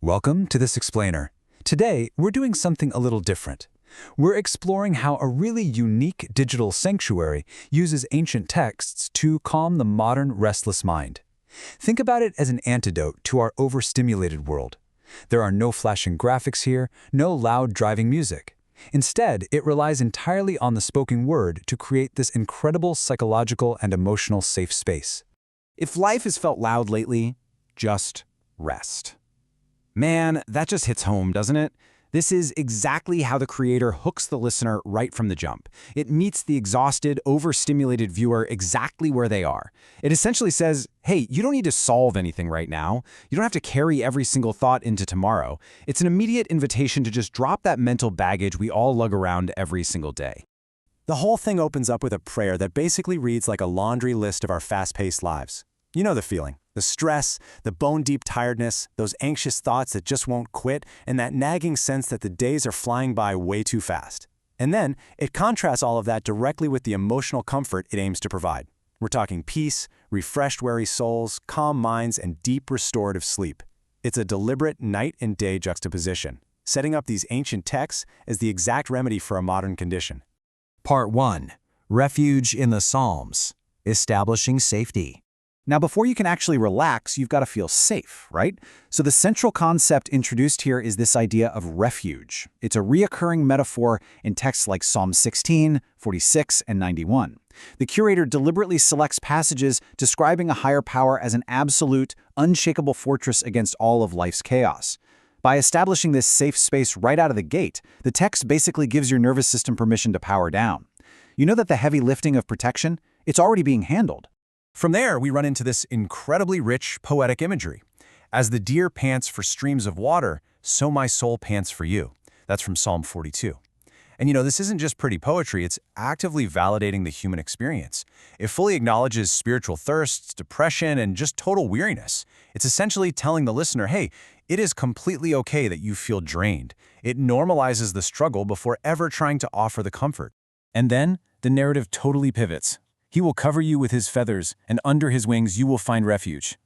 Welcome to this explainer. Today, we're doing something a little different. We're exploring how a really unique digital sanctuary uses ancient texts to calm the modern restless mind. Think about it as an antidote to our overstimulated world. There are no flashing graphics here, no loud driving music. Instead, it relies entirely on the spoken word to create this incredible psychological and emotional safe space. If life has felt loud lately, just rest. Man, that just hits home, doesn't it? This is exactly how the creator hooks the listener right from the jump. It meets the exhausted, overstimulated viewer exactly where they are. It essentially says, hey, you don't need to solve anything right now. You don't have to carry every single thought into tomorrow. It's an immediate invitation to just drop that mental baggage we all lug around every single day. The whole thing opens up with a prayer that basically reads like a laundry list of our fast-paced lives. You know the feeling. The stress, the bone-deep tiredness, those anxious thoughts that just won't quit, and that nagging sense that the days are flying by way too fast. And then, it contrasts all of that directly with the emotional comfort it aims to provide. We're talking peace, refreshed weary souls, calm minds, and deep restorative sleep. It's a deliberate night and day juxtaposition, setting up these ancient texts as the exact remedy for a modern condition. Part 1. Refuge in the Psalms. Establishing safety. Now, before you can actually relax, you've got to feel safe, right? So the central concept introduced here is this idea of refuge. It's a reoccurring metaphor in texts like Psalm 16, 46, and 91. The curator deliberately selects passages describing a higher power as an absolute, unshakable fortress against all of life's chaos. By establishing this safe space right out of the gate, the text basically gives your nervous system permission to power down. You know that the heavy lifting of protection, it's already being handled. From there, we run into this incredibly rich, poetic imagery. As the deer pants for streams of water, so my soul pants for you. That's from Psalm 42. And this isn't just pretty poetry, it's actively validating the human experience. It fully acknowledges spiritual thirsts, depression, and just total weariness. It's essentially telling the listener, hey, it is completely okay that you feel drained. It normalizes the struggle before ever trying to offer the comfort. And then, the narrative totally pivots. He will cover you with his feathers, and under his wings you will find refuge.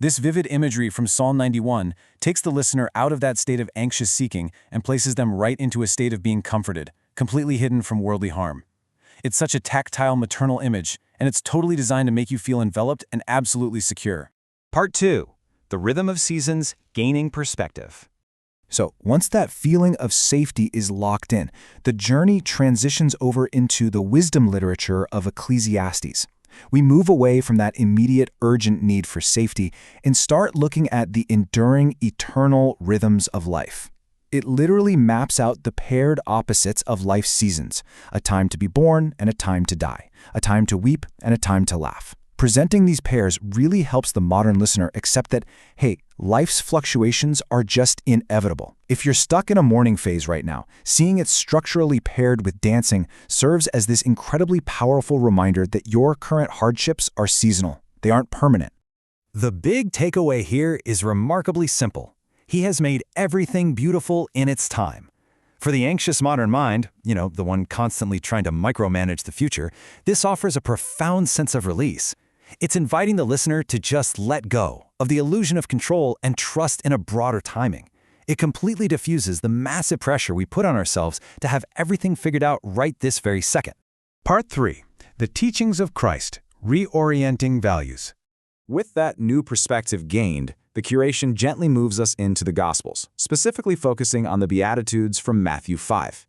This vivid imagery from Psalm 91 takes the listener out of that state of anxious seeking and places them right into a state of being comforted, completely hidden from worldly harm. It's such a tactile, maternal image, and it's totally designed to make you feel enveloped and absolutely secure. Part 2. The Rhythm of Seasons, Gaining Perspective. So once that feeling of safety is locked in, the journey transitions over into the wisdom literature of Ecclesiastes. We move away from that immediate, urgent need for safety and start looking at the enduring, eternal rhythms of life. It literally maps out the paired opposites of life's seasons, a time to be born and a time to die, a time to weep and a time to laugh. Presenting these pairs really helps the modern listener accept that, hey, life's fluctuations are just inevitable. If you're stuck in a mourning phase right now, seeing it structurally paired with dancing serves as this incredibly powerful reminder that your current hardships are seasonal. They aren't permanent. The big takeaway here is remarkably simple. He has made everything beautiful in its time. For the anxious modern mind, the one constantly trying to micromanage the future, this offers a profound sense of release. It's inviting the listener to just let go of the illusion of control and trust in a broader timing. It completely diffuses the massive pressure we put on ourselves to have everything figured out right this very second. Part 3. The Teachings of Christ, Reorienting Values. With that new perspective gained, the curation gently moves us into the Gospels, specifically focusing on the Beatitudes from Matthew 5.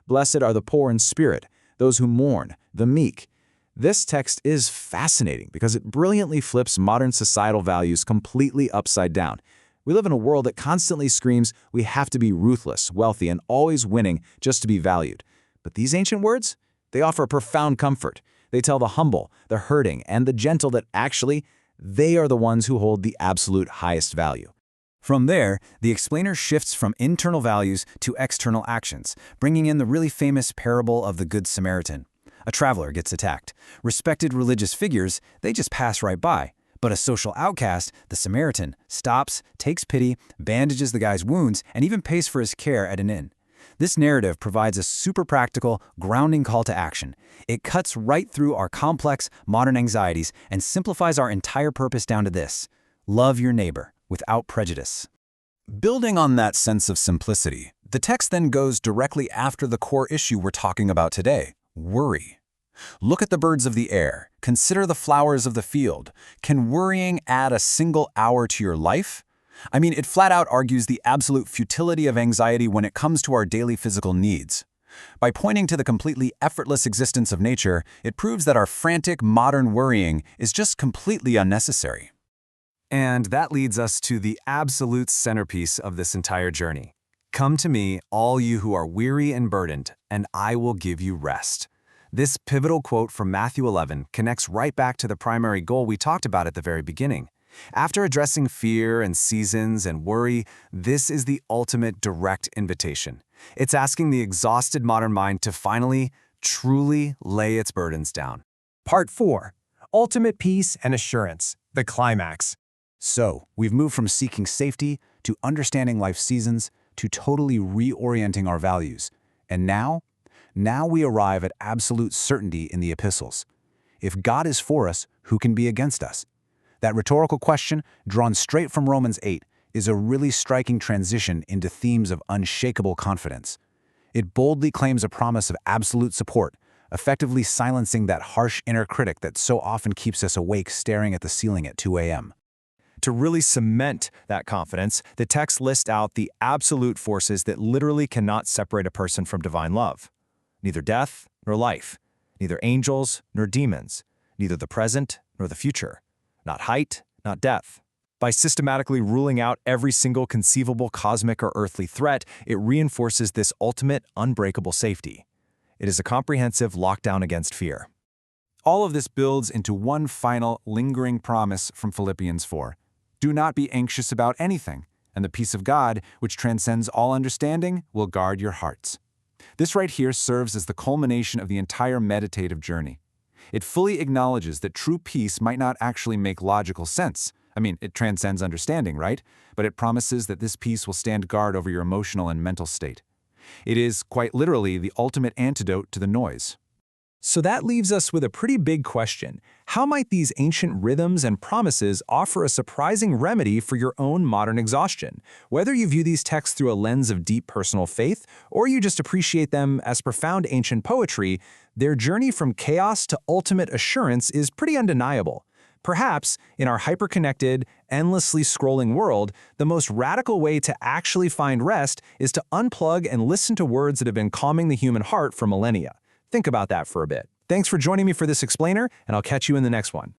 Blessed are the poor in spirit, those who mourn, the meek. This text is fascinating because it brilliantly flips modern societal values completely upside down. We live in a world that constantly screams we have to be ruthless, wealthy, and always winning just to be valued. But these ancient words, they offer a profound comfort. They tell the humble, the hurting, and the gentle that actually, they are the ones who hold the absolute highest value. From there, the explainer shifts from internal values to external actions, bringing in the really famous parable of the Good Samaritan. A traveler gets attacked. Respected religious figures, they just pass right by. But a social outcast, the Samaritan, stops, takes pity, bandages the guy's wounds, and even pays for his care at an inn. This narrative provides a super practical, grounding call to action. It cuts right through our complex, modern anxieties and simplifies our entire purpose down to this: love your neighbor without prejudice. Building on that sense of simplicity, the text then goes directly after the core issue we're talking about today, worry. Look at the birds of the air. Consider the flowers of the field. Can worrying add a single hour to your life? I mean, it flat out argues the absolute futility of anxiety when it comes to our daily physical needs. By pointing to the completely effortless existence of nature, it proves that our frantic, modern worrying is just completely unnecessary. And that leads us to the absolute centerpiece of this entire journey. Come to me, all you who are weary and burdened, and I will give you rest. This pivotal quote from Matthew 11 connects right back to the primary goal we talked about at the very beginning. After addressing fear and seasons and worry, this is the ultimate direct invitation. It's asking the exhausted modern mind to finally, truly lay its burdens down. Part 4. Ultimate Peace and Assurance, the climax. So, we've moved from seeking safety to understanding life's seasons to totally reorienting our values. And now we arrive at absolute certainty in the epistles. If God is for us, who can be against us? That rhetorical question, drawn straight from Romans 8, is a really striking transition into themes of unshakable confidence. It boldly claims a promise of absolute support, effectively silencing that harsh inner critic that so often keeps us awake staring at the ceiling at 2 a.m. To really cement that confidence, the text lists out the absolute forces that literally cannot separate a person from divine love. Neither death nor life, neither angels nor demons, neither the present nor the future, not height, not depth. By systematically ruling out every single conceivable cosmic or earthly threat, it reinforces this ultimate, unbreakable safety. It is a comprehensive lockdown against fear. All of this builds into one final, lingering promise from Philippians 4. Do not be anxious about anything, and the peace of God, which transcends all understanding, will guard your hearts. This right here serves as the culmination of the entire meditative journey. It fully acknowledges that true peace might not actually make logical sense. I mean, it transcends understanding, right? But it promises that this peace will stand guard over your emotional and mental state. It is, quite literally, the ultimate antidote to the noise. So that leaves us with a pretty big question. How might these ancient rhythms and promises offer a surprising remedy for your own modern exhaustion? Whether you view these texts through a lens of deep personal faith, or you just appreciate them as profound ancient poetry, their journey from chaos to ultimate assurance is pretty undeniable. Perhaps, in our hyper-connected, endlessly scrolling world, the most radical way to actually find rest is to unplug and listen to words that have been calming the human heart for millennia. Think about that for a bit. Thanks for joining me for this explainer, and I'll catch you in the next one.